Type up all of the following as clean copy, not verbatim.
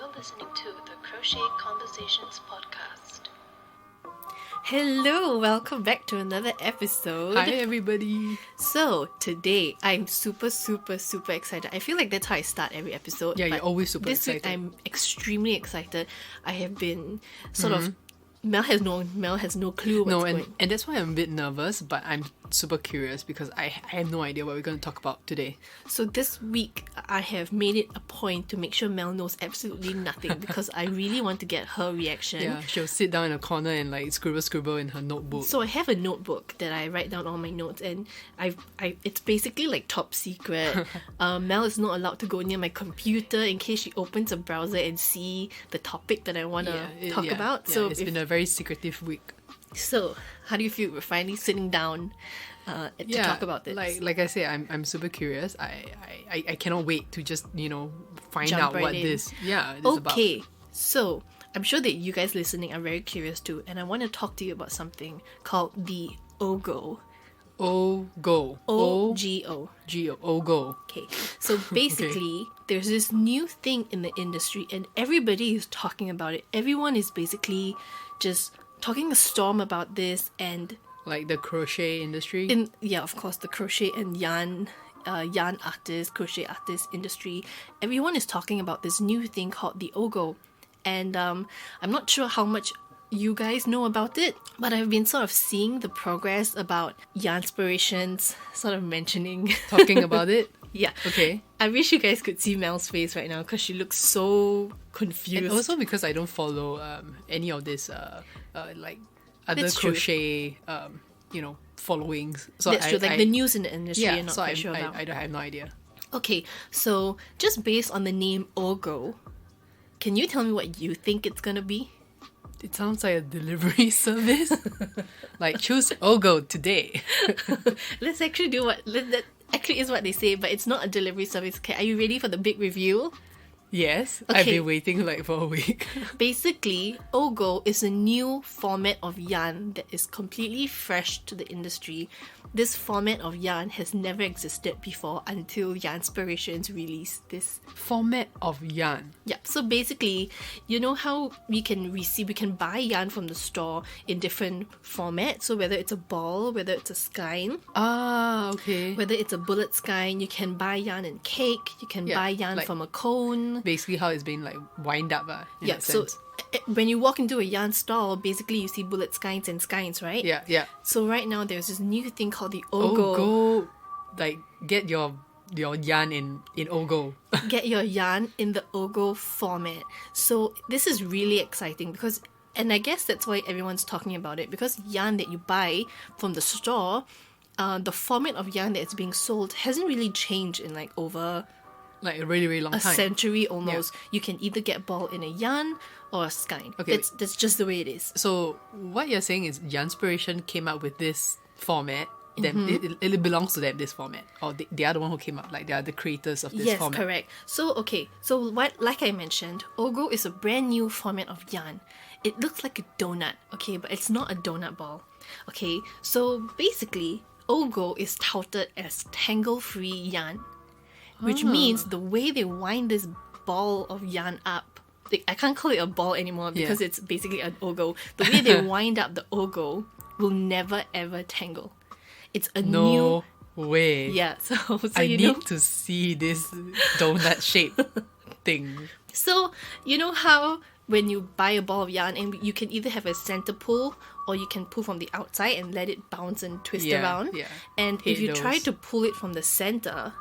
You're listening to the Crochet Conversations podcast. Hello, welcome back to another episode. Hi everybody. So today I'm super excited. I feel like that's how I start every episode. Yeah, you're always super this excited. Week I'm extremely excited. I have been sort of Mel has no clue what's going. And that's why I'm a bit nervous, but I'm super curious because I have no idea what we're going to talk about today. So this week I have made it a point to make sure Mel knows absolutely nothing because I really want to get her reaction. Yeah, she'll sit down in a corner and like scribble in her notebook. So I have a notebook that I write down all my notes, and it's basically like top secret. Mel is not allowed to go near my computer in case she opens a browser and see the topic that I want to talk about. Yeah, so it's been a very secretive week. So how do you feel? We're finally sitting down to talk about this. Like I say, I'm super curious. I cannot wait to just find Jump out right what in. this is about. Okay, so I'm sure that you guys listening are very curious too, and I want to talk to you about something called the OGO. OGO. OGO. OGO. Okay, so basically, there's this new thing in the industry, and everybody is talking about it. Everyone is basically just talking a storm about this, and Like the crochet industry. of course, the crochet and yarn artists, crochet artist industry. Everyone is talking about this new thing called the OGO, and I'm not sure how much you guys know about it, but I've been sort of seeing the progress about Yarnspirations, sort of mentioning Talking about it. yeah. Okay. I wish you guys could see Mel's face right now because she looks so confused. And also because I don't follow any of this like other That's true. crochet followings. So That's true, like the news in the industry yeah, you're not so quite sure about. I have no idea. Okay, so just based on the name OGO, can you tell me what you think it's gonna be? It sounds like a delivery service. Like choose OGO today. Let's actually do that actually is what they say, but it's not a delivery service. Okay, are you ready for the big reveal? Yes, Okay. I've been waiting like for a week. Basically, OGO is a new format of yarn that is completely fresh to the industry. This format of yarn has never existed before until Yarnspirations released this. Format of yarn. Yeah, so basically, you know how we can buy yarn from the store in different formats. So whether it's a ball, whether it's a skein, Ah, okay. whether it's a bullet skein, you can buy yarn in cake, you can Yeah, buy yarn like- from a cone. Basically how it's been like wind up in Yeah, that so sense. when you walk into a yarn store, basically you see bullet skeins and skeins, right? Yeah. So right now there's this new thing called the OGO. OGO, like get your yarn in OGO. Get your yarn in the OGO format. So this is really exciting because, and I guess that's why everyone's talking about it, because yarn that you buy from the store, the format of yarn that's being sold hasn't really changed in like over Like a really, really long a time. century almost. You can either get ball in a yarn or a skein. Okay. That's just the way it is. So what you're saying is Yarnspiration came up with this format. Then Mm-hmm. it belongs to them, this format, or the other one who came up, like they are the creators of this Yes, format. correct. So like I mentioned, OGO is a brand new format of yarn. It looks like a donut, okay, but it's not a donut ball. Okay, so basically, OGO is touted as Tangle-Free Yarn, which means the way they wind this ball of yarn up, I can't call it a ball anymore because it's basically an OGO. The way they wind up the OGO will never ever tangle. It's a new No way. yeah. So I you need know. to see this donut shape thing. So, you know how when you buy a ball of yarn and you can either have a center pull or you can pull from the outside and let it bounce and twist Yeah, around? yeah. And if Hate you try those. to pull it from the center,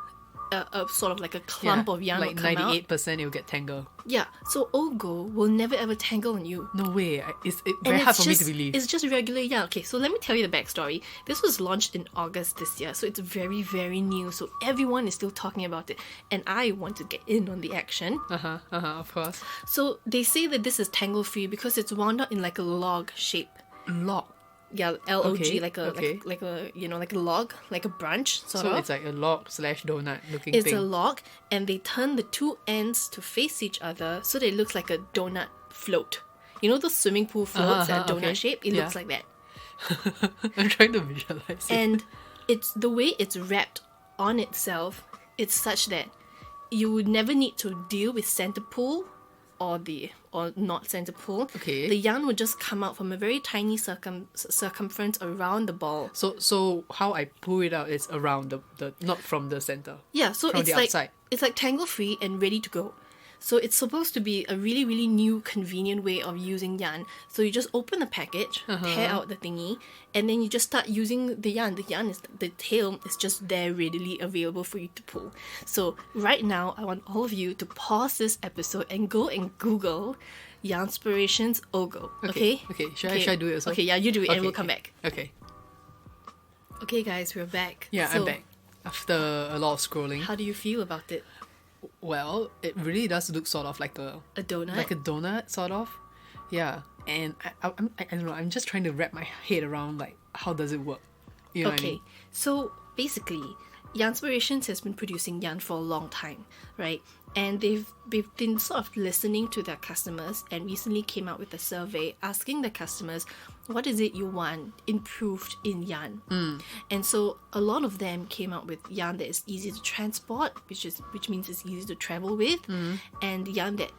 sort of like a clump of yarn like will come out. 98% it will get tangled. Yeah, so OGO will never ever tangle on you. No way. It's And very hard it's for me just, to believe. It's just regular yarn. Okay, so let me tell you the backstory. This was launched in August this year, so it's very, very new. So everyone is still talking about it, and I want to get in on the action. Of course. So they say that this is tangle free because it's wound up in like a log shape. Log. Yeah, LOG, Okay, like a okay. like a like a log, like a branch sort So of. it's like a log / donut looking It's thing. a log, and they turn the two ends to face each other so that it looks like a donut float. You know those swimming pool floats that are donut okay. shape? It Yeah. looks like that. I'm trying to visualize it. And it's the way it's wrapped on itself. It's such that you would never need to deal with center pull or not center pull, Okay. the yarn would just come out from a very tiny circumference around the ball. So how I pull it out is around the not from the center. Yeah, so From it's the like outside. it's like tangle-free and ready to go. So it's supposed to be a really, really new, convenient way of using yarn. So you just open the package, tear out the thingy, and then you just start using the yarn. The tail is just there readily available for you to pull. So right now, I want all of you to pause this episode and go and Google Yarnspirations Ogo. Okay? Okay. Should I do it also? Okay, yeah, you do it and we'll come okay. back. Okay. Okay, guys, we're back. Yeah, So, I'm back. After a lot of scrolling. How do you feel about it? Well, it really does look sort of like a donut? Like a donut, sort of. Yeah. And I don't know, I'm just trying to wrap my head around like how does it work? You know what I mean? So basically, Yarnspirations has been producing yarn for a long time, right? And they've been sort of listening to their customers and recently came out with a survey asking the customers, what is it you want improved in yarn? And so a lot of them came out with yarn that is easy to transport, which means it's easy to travel with, and yarn that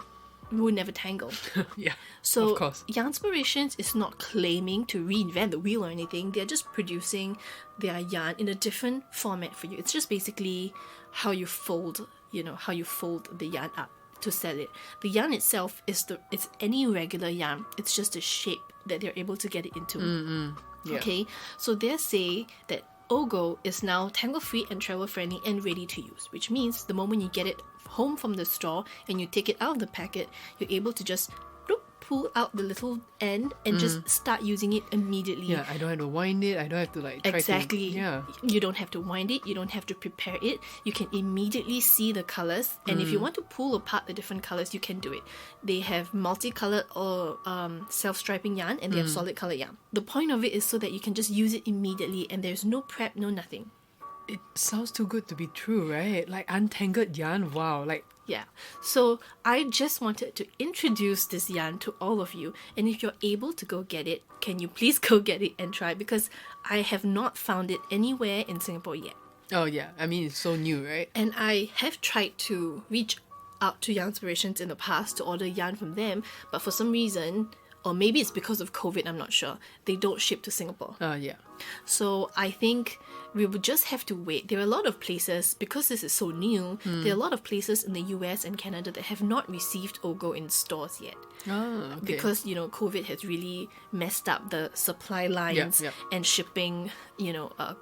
will never tangle. Yeah. So of course. Yarnspirations is not claiming to reinvent the wheel or anything. They're just producing their yarn in a different format for you. It's just basically how you fold the yarn up to sell it. The yarn itself it's any regular yarn. It's just the shape that they're able to get it into. Yeah. Okay, so they say that Ogo is now tangle-free and travel-friendly and ready to use, which means the moment you get it home from the store and you take it out of the packet, you're able to just pull out the little end and just start using it immediately. Yeah, I don't have to wind it. I don't have to like try Exactly. to... Yeah. You don't have to wind it. You don't have to prepare it. You can immediately see the colors. And if you want to pull apart the different colors, you can do it. They have multicolored or self-striping yarn, and they have solid color yarn. The point of it is so that you can just use it immediately, and there's no prep, no nothing. It sounds too good to be true, right? Like untangled yarn, wow. Like, Yeah, so I just wanted to introduce this yarn to all of you, and if you're able to go get it, can you please go get it and try, because I have not found it anywhere in Singapore yet. oh yeah, I mean it's so new, right? And I have tried to reach out to Yarnspirations in the past to order yarn from them, but for some reason, or maybe it's because of COVID, I'm not sure, they don't ship to Singapore. Yeah. So I think we would just have to wait. There are a lot of places, because this is so new, there are a lot of places in the US and Canada that have not received Ogo in stores yet. Oh, okay. Because, COVID has really messed up the supply lines Yep. and shipping,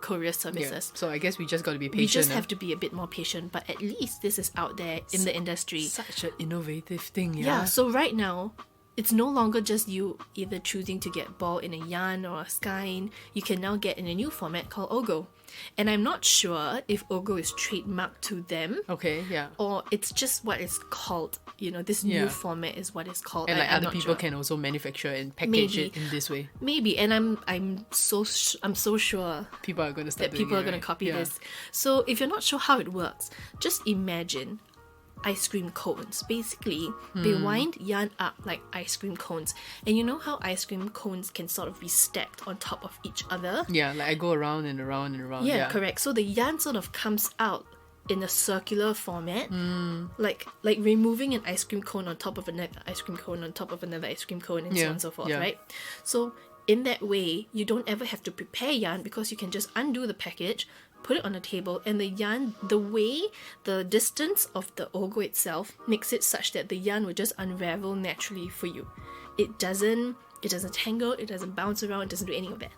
courier Yeah. services. So I guess we just got to be patient. We just huh? have to be a bit more patient, but at least this is out there in the industry. Such an innovative thing, yeah. Yeah, so right now, it's no longer just you either choosing to get ball in a yarn or a skein. You can now get in a new format called Ogo. And I'm not sure if Ogo is trademarked to them Okay, yeah. or it's just what it's called. This new Yeah. format is what it's called. And like I'm other not people sure. can also manufacture and package Maybe. it in this way. Maybe, and I'm so sure People are going to start that doing people it, are going right? to copy Yeah. this. So if you're not sure how it works, just imagine ice cream cones. Basically, they wind yarn up like ice cream cones. And you know how ice cream cones can sort of be stacked on top of each other? Yeah, like I go around and around and around. Yeah, correct. So the yarn sort of comes out in a circular format, like removing an ice cream cone on top of another ice cream cone on top of another ice cream cone, and so Yeah, on and so forth, yeah. right? So in that way, you don't ever have to prepare yarn because you can just undo the package, put it on a table, and the yarn, the distance of the Ogo itself makes it such that the yarn will just unravel naturally for you. It doesn't tangle, it doesn't bounce around, it doesn't do any of that.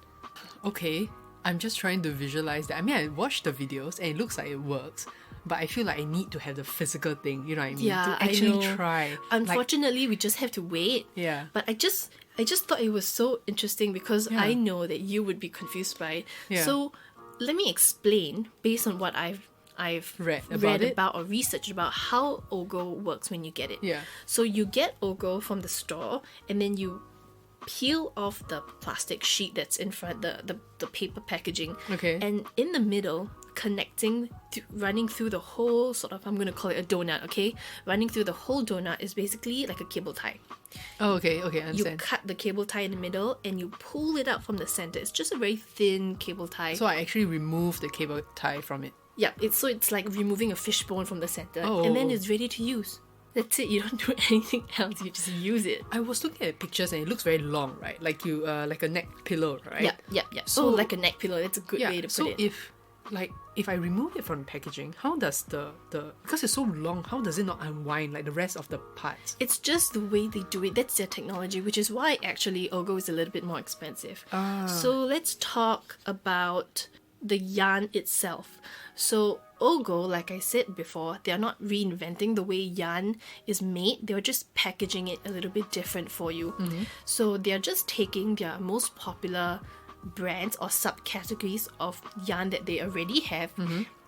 Okay, I'm just trying to visualize that. I mean, I watched the videos and it looks like it works, but I feel like I need to have the physical thing, you know what I mean? Yeah, to I actually know. try. Unfortunately, we just have to wait. Yeah. But I just thought it was so interesting because Yeah. I know that you would be confused by it. Yeah. So let me explain based on what I've Read about it? about or researched about how Ogo works when you get it. Yeah. So you get Ogo from the store and then you peel off the plastic sheet that's in front, the paper packaging. Okay. And in the middle, running through the whole sort of, I'm going to call it a donut, okay? Running through the whole donut is basically like a cable tie. Oh, okay, I You understand. cut the cable tie in the middle and you pull it out from the center. It's just a very thin cable tie. So I actually removed the cable tie from it. Yeah, it's like removing a fishbone from the center, Oh. and then it's ready to use. That's it. You don't do anything else. You just use it. I was looking at pictures and it looks very long, right? Like you, like a neck pillow, right? Yeah. So like a neck pillow. That's a good way to put it. If I remove it from packaging, how does the because it's so long, how does it not unwind like the rest of the parts? It's just the way they do it. That's their technology, which is why actually Ogo is a little bit more expensive. So let's talk about the yarn itself. So Ogo, like I said before, they're not reinventing the way yarn is made. They're just packaging it a little bit different for you. So they're just taking their most popular brands or subcategories of yarn that they already have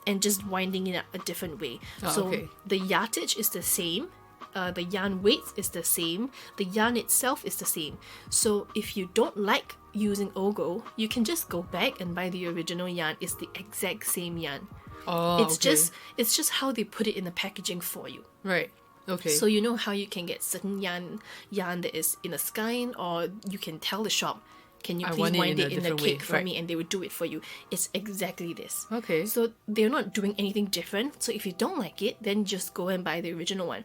and just winding it up a different way. The yardage is the same, the yarn weight is the same, the yarn itself is the same. So if you don't like using Ogo, you can just go back and buy the original yarn. It's the exact same yarn. It's just how they put it in the packaging for you. Right. Okay. So you know how you can get certain yarn that is in a skein, or you can tell the shop, can you please wind it in a cake for me, and they would do it for you. It's exactly this. Okay. So they're not doing anything different. So if you don't like it, then just go and buy the original one.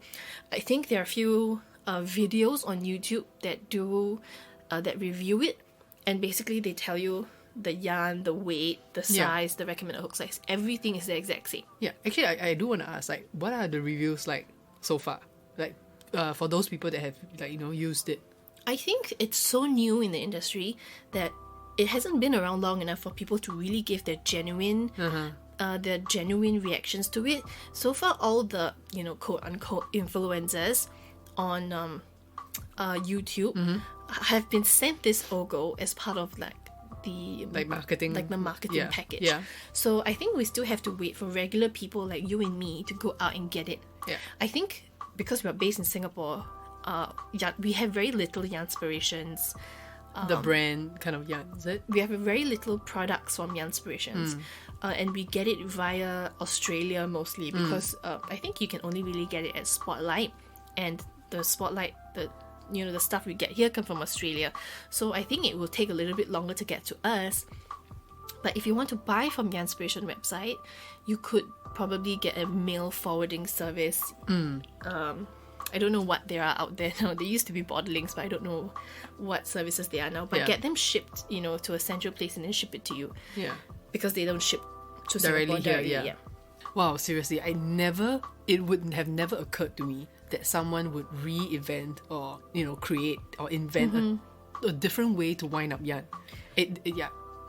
I think there are a few videos on YouTube that do that review it, and basically they tell you the yarn, the weight, the size, the recommended hook size. Everything is the exact same. Yeah. Actually, I do want to ask, like, what are the reviews like so far? Like, for those people that have, like, used it. I think it's so new in the industry that it hasn't been around long enough for people to really give their genuine reactions to it. So far, all the quote unquote influencers on YouTube have been sent this Ogo as part of the marketing package. Yeah. So I think we still have to wait for regular people like you and me to go out and get it. Yeah. I think because we're based in Singapore, we have very little Yarnspirations. The brand kind of yarn, is it? We have very little products from Yarnspirations, and we get it via Australia mostly because I think you can only really get it at Spotlight, and the Spotlight, the stuff we get here come from Australia. So I think it will take a little bit longer to get to us. But if you want to buy from Yarnspiration website, you could probably get a mail forwarding service. I don't know what there are out there now. They used to be bottlings, but I don't know what services they are now. But get them shipped, to a central place and then ship it to you. Yeah. Because they don't ship to Singapore directly. Yeah. Wow, seriously, it would have never occurred to me that someone would reinvent or, create or invent a different way to wind up yarn.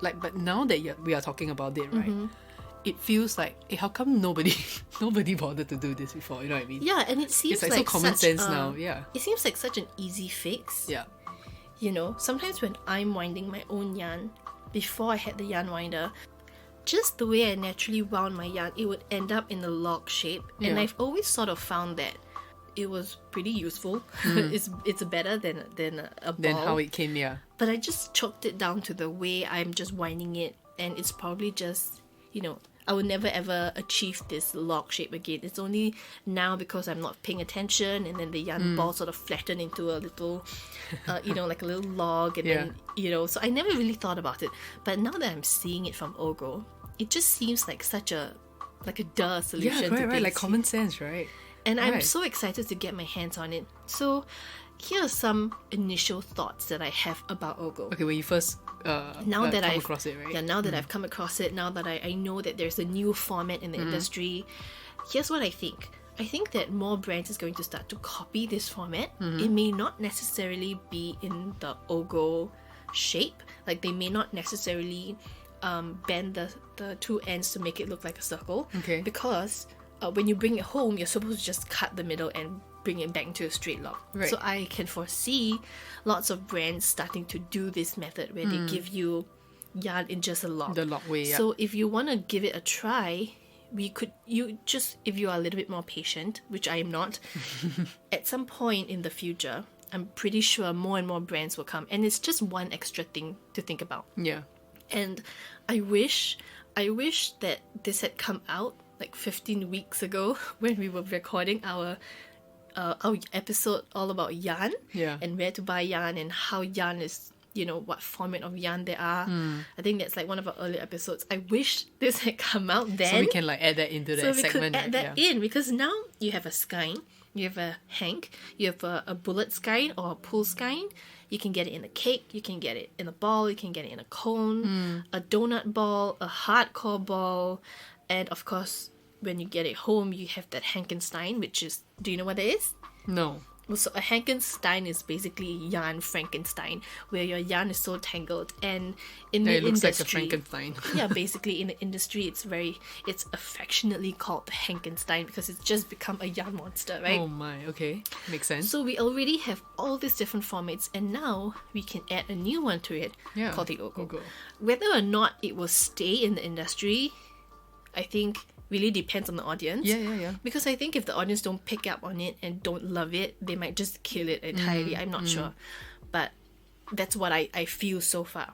But now that we are talking about it, right? It feels like, how come nobody bothered to do this before? You know what I mean? Yeah, and it seems it's like so common sense now. Yeah, it seems like such an easy fix. Yeah, sometimes when I'm winding my own yarn, before I had the yarn winder, just the way I naturally wound my yarn, it would end up in a log shape, and I've always sort of found that it was pretty useful. It's better than a ball. Than how it came, yeah. But I just chalked it down to the way I'm just winding it, and it's probably just I would never ever achieve this log shape again. It's only now because I'm not paying attention, and then the yarn ball sort of flattened into a little, like a little log, and then so I never really thought about it. But now that I'm seeing it from Ogo, it just seems like such a duh solution. Yeah, right, like common sense, right? And I'm so excited to get my hands on it. So here are some initial thoughts that I have about Ogo. Okay, when you first now that come across it, right? Yeah, now that I've come across it, now that I know that there's a new format in the industry, here's what I think. I think that more brands is going to start to copy this format. It may not necessarily be in the Ogo shape. Like they may not necessarily bend the two ends to make it look like a circle. Okay. Because when you bring it home, you're supposed to just cut the middle and bring it back into a straight log. Right. So I can foresee lots of brands starting to do this method where they give you yarn in just a log. The log way, yeah. So if you want to give it a try, if you are a little bit more patient, which I am not, at some point in the future, I'm pretty sure more and more brands will come. And it's just one extra thing to think about. Yeah. And I wish that this had come out like 15 weeks ago when we were recording our episode all about yarn and where to buy yarn and how yarn is, what format of yarn there are. I think that's like one of our earlier episodes. I wish this had come out then. So we can add that into the segment. So we could add that in, because now you have a skein, you have a hank, you have a bullet skein or a pull skein. You can get it in a cake, you can get it in a ball, you can get it in a cone, a donut ball, a hardcore ball, and of course, when you get it home, you have that Hankenstein, which is, do you know what that is? No. Well, so a Hankenstein is basically yarn Frankenstein, where your yarn is so tangled, and in the It looks like a industry, Frankenstein. yeah, basically in the industry, it's affectionately called the Hankenstein because it's just become a yarn monster, right? Oh my, okay. Makes sense. So we already have all these different formats, and now we can add a new one to it Yeah, called the Ogo. Ogo. Whether or not it will stay in the industry, I think really depends on the audience. Yeah. Because I think if the audience don't pick up on it and don't love it, they might just kill it entirely. I'm not sure. But that's what I feel so far.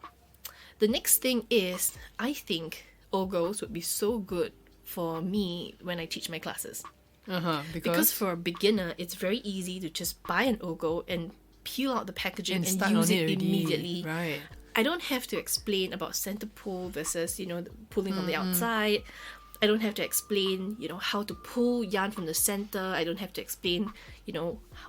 The next thing is, I think Ogos would be so good for me when I teach my classes. Because for a beginner, it's very easy to just buy an Ogo and peel out the packaging and start use on it it already. immediately. Right. I don't have to explain about center pull versus, the pulling from the outside. I don't have to explain, how to pull yarn from the center. I don't have to explain,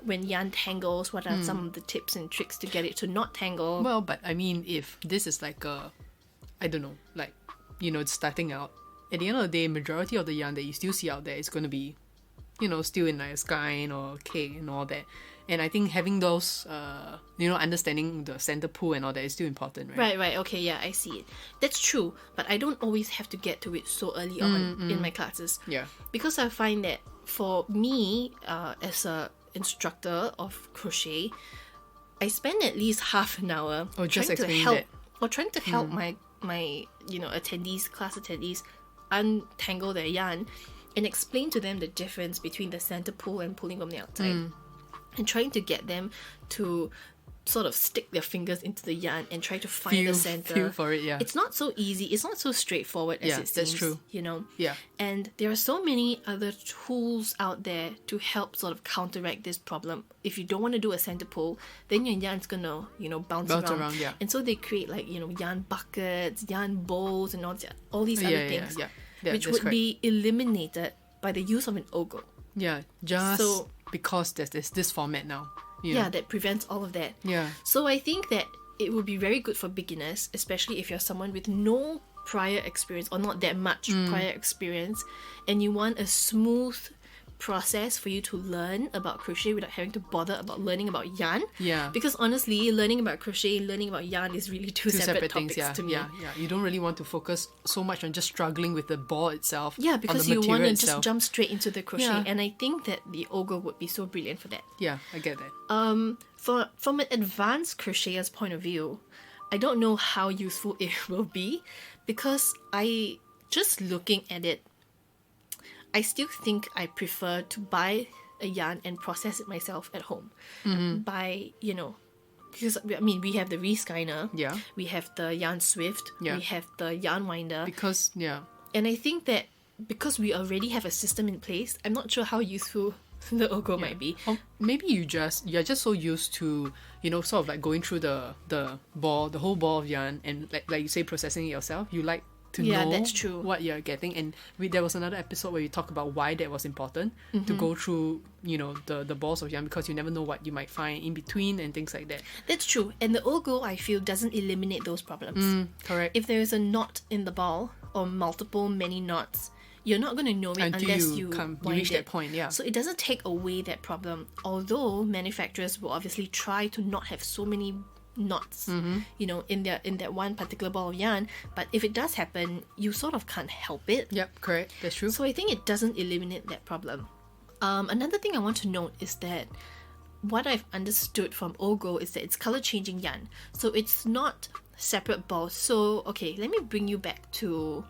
when yarn tangles, what are some of the tips and tricks to get it to not tangle. Well, but I mean, if this is like I don't know, like, it's starting out, at the end of the day, majority of the yarn that you still see out there is going to be, still in like a skein or cake and all that. And I think having those, understanding the center pull and all that is still important, right? Right. Okay, yeah, I see it. That's true, but I don't always have to get to it so early on in my classes. Yeah. Because I find that for me, as a instructor of crochet, I spend at least half an hour just trying to explaining help that. or trying to help my class attendees untangle their yarn and explain to them the difference between the center pull and pulling from the outside. And trying to get them to sort of stick their fingers into the yarn and try to find the center. Feel for it, yeah. It's not so easy. It's not so straightforward as it seems. That's true. Yeah. And there are so many other tools out there to help sort of counteract this problem. If you don't want to do a center pull, then your yarn's gonna, bounce around. Yeah. And so they create like, yarn buckets, yarn bowls, and all these other things, which would be eliminated by the use of an Ogo. Yeah, just because there's this format now. Yeah, that prevents all of that. Yeah. So I think that it would be very good for beginners, especially if you're someone with no prior experience or not that much prior experience, and you want a smooth process for you to learn about crochet without having to bother about learning about yarn. Yeah. Because honestly, learning about crochet and learning about yarn is really two separate topics things, to me. Yeah. You don't really want to focus so much on just struggling with the ball itself. Yeah, because on the you want to material just itself. jump straight into the crochet, Yeah. and I think that the Ogo would be so brilliant for that. Yeah, I get that. From an advanced crocheter's point of view, I don't know how useful it will be, because just looking at it, I still think I prefer to buy a yarn and process it myself at home. By, because we have the reskeiner, Yeah. we have the yarn swift, Yeah. we have the yarn winder, Because, and I think that because we already have a system in place, I'm not sure how useful the Ogo might be. or maybe you're just so used to, sort of like going through the whole ball of yarn and like you say, processing it yourself. You like to Yeah, know that's true. what you're getting, and there was another episode where you talk about why that was important to go through the balls of yarn, because you never know what you might find in between and things like that. That's true, and the Ogo, I feel, doesn't eliminate those problems. Correct. If there is a knot in the ball or many knots, you're not going to know it Until unless you wind reach it. that point, yeah. So it doesn't take away that problem, although manufacturers will obviously try to not have so many knots, in that one particular ball of yarn. But if it does happen, you sort of can't help it. Yep, correct. That's true. So I think it doesn't eliminate that problem. Another thing I want to note is that what I've understood from Ogo is that it's color changing yarn. So it's not separate balls. So, okay, let me bring you back to,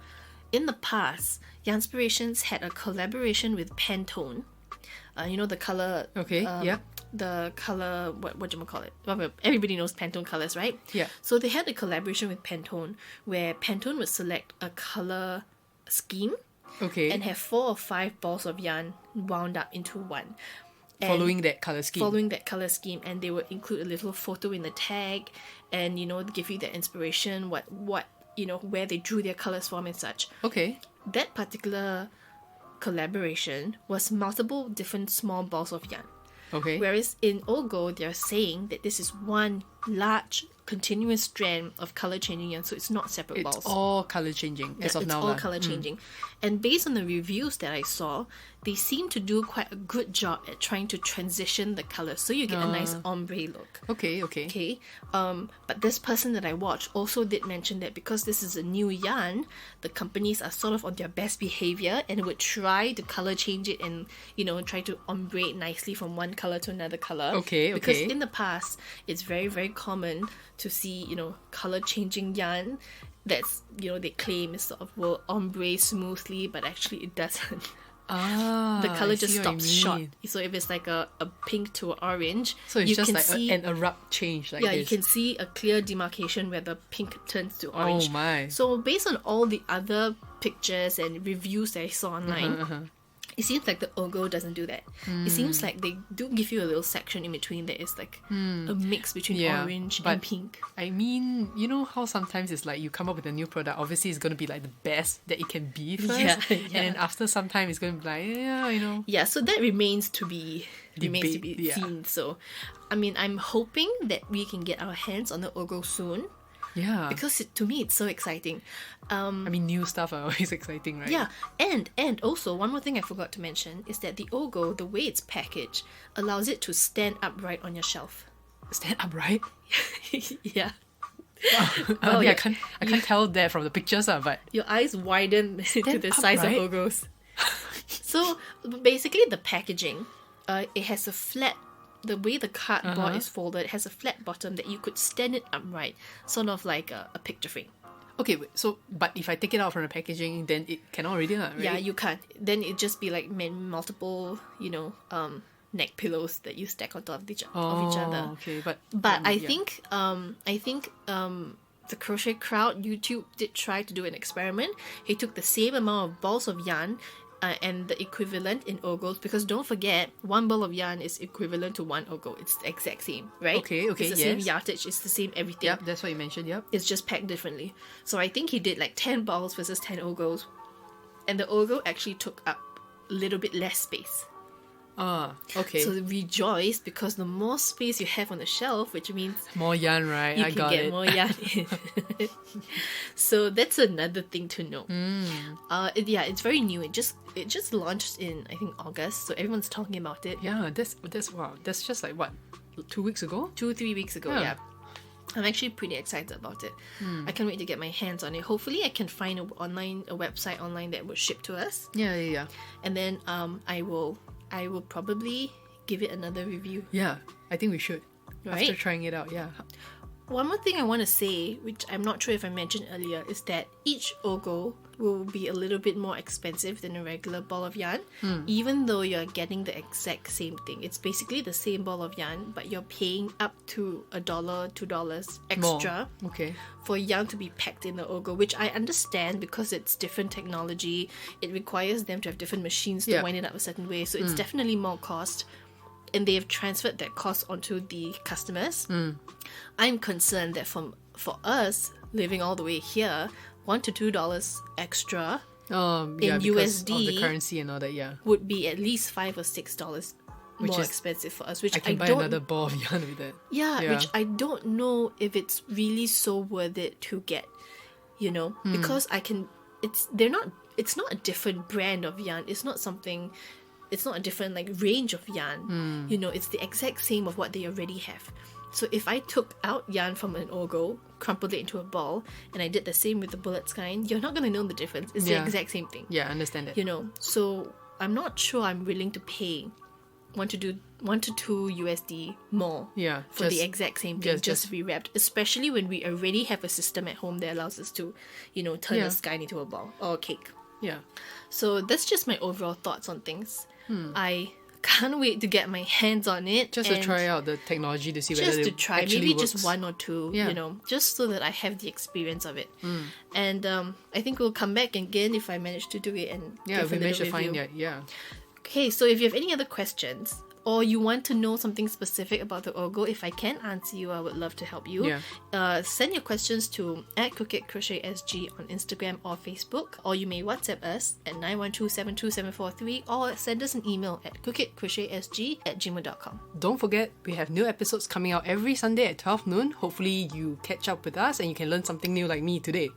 in the past, Yarnspirations had a collaboration with Pantone. The color... Okay, yeah. The color, what do you call it? Well, everybody knows Pantone colors, right? Yeah. So they had a collaboration with Pantone where Pantone would select a color scheme Okay. and have 4 or 5 balls of yarn wound up into one. And Following that color scheme. Following that color scheme, and they would include a little photo in the tag, and give you that inspiration, what where they drew their colors from and such. Okay. That particular collaboration was multiple different small balls of yarn. Okay. Whereas in Ogo, they're saying that this is one large continuous strand of color changing yarn, so it's not separate balls. It's all color changing as of It's now. all lah. color changing. And based on the reviews that I saw, they seem to do quite a good job at trying to transition the color, so you get a nice ombre look. Okay. Okay, but this person that I watched also did mention that because this is a new yarn, the companies are sort of on their best behavior and would try to color change it and, you know, try to ombre it nicely from one color to another color. Okay. Because in the past, it's very, very common to see, you know, color changing yarn that's, you know, they claim it sort of will ombre smoothly, but actually it doesn't. The color I just see what you stops short. mean. So if it's like a pink to orange, So it's you just can like see, an abrupt change like yeah, this. you can see a clear demarcation where the pink turns to orange. Oh my. So based on all the other pictures and reviews that I saw online, it seems like the Ogo doesn't do that. It seems like they do give you a little section in between that is like a mix between Yeah, orange but and pink. I mean, you know how sometimes it's like you come up with a new product, obviously it's going to be like the best that it can be first. Yeah, And then after some time it's going to be like, yeah, you know. Yeah, so that remains to be Debate, yeah. seen. So, I mean, I'm hoping that we can get our hands on the Ogo soon Yeah. because to me it's so exciting. I mean, new stuff are always exciting, right? Yeah, and also one more thing I forgot to mention is that the Ogo, the way it's packaged, allows it to stand upright on your shelf. Stand upright. Yeah. I mean, yeah. I can't tell that from the pictures, but Your eyes widen to the size upright? of Ogos. So basically, the packaging, it has a flat. The way the cardboard is folded, it has a flat bottom that you could stand it upright, sort of like a picture frame. okay, wait, so but if I take it out from the packaging, then it cannot already, right? Yeah, you can't. Then it just be like multiple, you know, neck pillows that you stack on top of each other. Okay, but I yeah. think the crochet crowd YouTube did try to do an experiment. He took the same amount of balls of yarn and the equivalent in Ogos, because don't forget, one ball of yarn is equivalent to one Ogo. It's the exact same, right? Okay, It's the same yes. yardage, it's the same everything. Yep, that's what you mentioned. Yep. It's just packed differently. So I think he did like 10 balls versus 10 Ogos. And the Ogo actually took up a little bit less space. Okay. So rejoice, because the more space you have on the shelf, which means More yarn, right? you I can got get it. more yarn in. So that's another thing to know. It's very new. It just launched in, I think, August, so everyone's talking about it. Yeah, that's wow. That's just like what, 2 weeks ago? 2-3 weeks ago. Yeah. Yeah, I'm actually pretty excited about it. I can't wait to get my hands on it. Hopefully I can find a website online that will ship to us, Yeah. and then I will probably give it another review. Yeah, I think we should. Right? After trying it out, yeah. One more thing I want to say, which I'm not sure if I mentioned earlier, is that each Ogo will be a little bit more expensive than a regular ball of yarn, even though you're getting the exact same thing. It's basically the same ball of yarn, but you're paying up to $1, $2 extra More. Okay. for yarn to be packed in the Ogo, which I understand because it's different technology. It requires them to have different machines to Yeah. wind it up a certain way, so it's definitely more cost. And they have transferred that cost onto the customers. I'm concerned that for us living all the way here, $1 to $2 extra Yeah, in because USD of the currency and all that, yeah. would be at least $5 or $6 Which more is- expensive for us. Which I can buy don't, another ball of yarn with that. yeah, which I don't know if it's really so worth it to get, you know, because it's not a different brand of yarn. It's not a different like range of yarn. You know, it's the exact same of what they already have. So if I took out yarn from an Ogo, crumpled it into a ball, and I did the same with the bullets kind, you're not going to know the difference. It's the Yeah. exact same thing. Yeah, I understand that. You know, so I'm not sure I'm willing to pay $1 to $2 USD more Yeah, for the exact same thing, just- just to be wrapped, especially when we already have a system at home that allows us to, you know, turn Yeah. a skein into a ball or a cake. Yeah. So that's just my overall thoughts on things. I can't wait to get my hands on it. Just to and try out the technology to see whether just it to try, actually maybe works. just one or two, Yeah. you know, just so that I have the experience of it. And I think we'll come back again if I manage to do it and Yeah, give if we a manage little to find review. that, yeah. Okay, so if you have any other questions, or you want to know something specific about the Ogo, if I can answer you, I would love to help you. Send your questions to @crookedcrochetsg on Instagram or Facebook, or you may WhatsApp us at 912-72743, or send us an email at crookedcrochetsg@gmail.com. Don't forget, we have new episodes coming out every Sunday at 12 noon. Hopefully you catch up with us and you can learn something new like me today.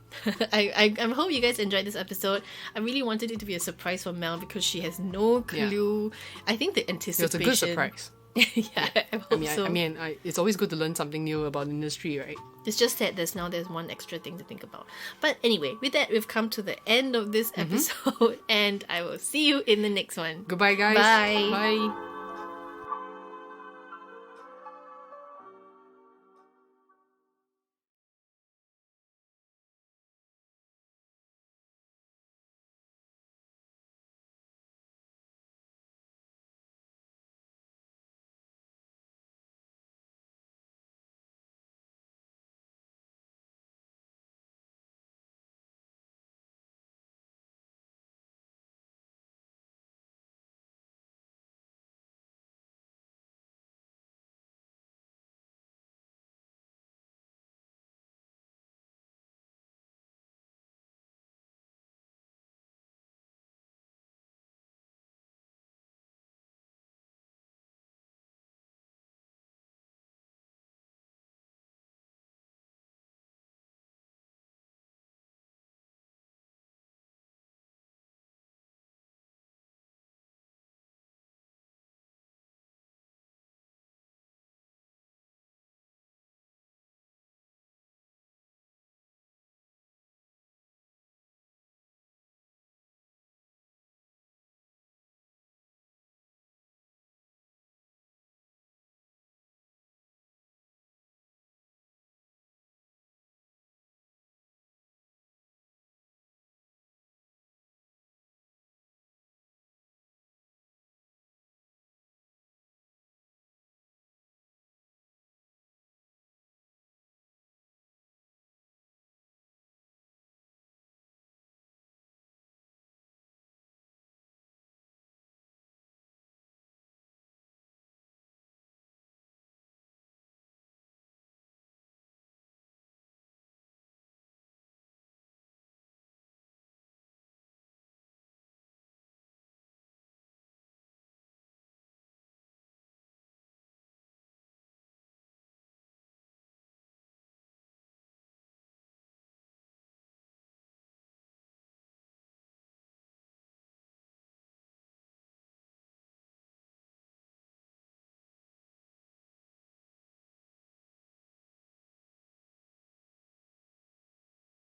I hope you guys enjoyed this episode. I really wanted it to be a surprise for Mel because she has no clue. I think the anticipation. It was a good surprise. I hope so. I mean, it's always good to learn something new about the industry, right? It's just that there's one extra thing to think about. But anyway, with that, we've come to the end of this episode, and I will see you in the next one. Goodbye, guys. Bye. Bye.